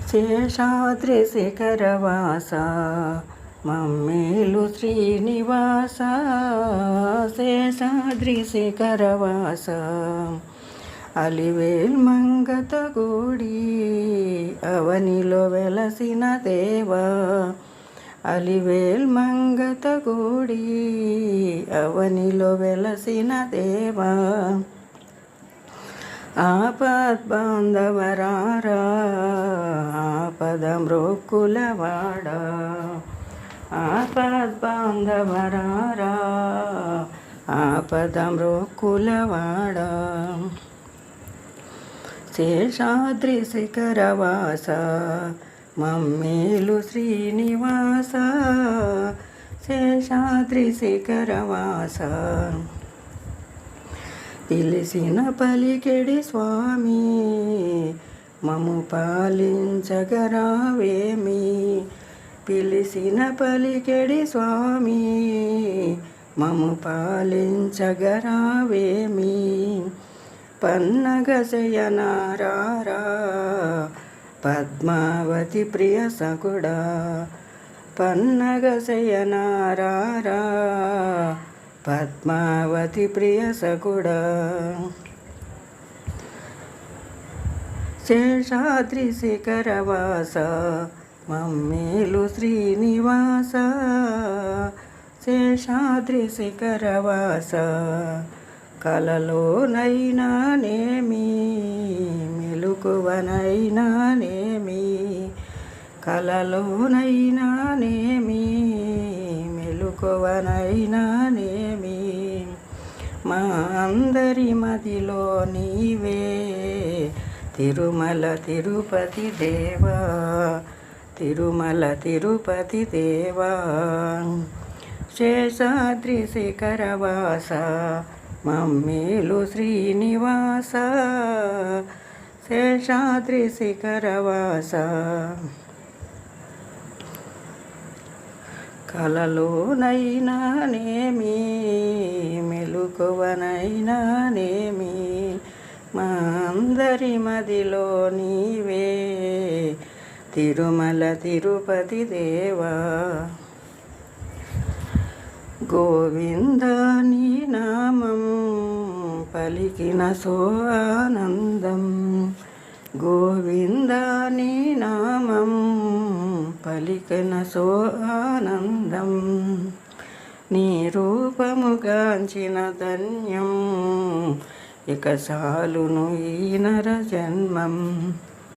శేషాద్రి శిఖరవాస మమ్మేలు శ్రీనివాస శేషాద్రి శిఖరవాస అలివేల్ మంగత గూడి అవనిలో వెలసిన దేవా అలివేల్ మంగత గూడి అవనిలో వెలసిన దేవా ఆపద్బాంధవరారా ఆపదమృక్కులవాడ ఆపద్బాంధవరారా ఆపదమృక్కులవాడ శేషాద్రి శిఖరవాస మమ్మేలు శ్రీనివాస శేషాద్రి శిఖరవాస పిలిసిన పలికెడి స్వామి మము పాలించగరావేమి పిలిసిన పలికెడి స్వామి మము పాలించగరావేమి పన్నగ శయనారారా పద్మావతి ప్రియ సకుడా పన్నగ శయనారారా పద్మావతి ప్రియ సకుడా శేషాద్రి శిఖరవాస మమ్మేలు శ్రీనివాస శేషాద్రి శిఖరవాస కలలోనైనా నేమి మెలకువనైనా నేమి కలలోనైనా నేమి మెలకువనైనా నేమి మా అందరి మదిలో నీవే తిరుమల తిరుపతి దేవా తిరుమల తిరుపతి దేవా శేషాద్రి శిఖరవాస మమ్మేలు శ్రీనివాస శేషాద్రి శిఖరవాస కలలోనైనా నేమి మెలకువనైనా నేమి మా అందరి మదిలో నీవే తిరుమల తిరుపతి దేవా గోవింద నీ నామం పలికిన సో ఆనందం గోవింద నీ నామం పలికిన సో ఆనందం నీ రూపముగాంచిన ధన్యం ఇక చాలును ఈ నర జన్మం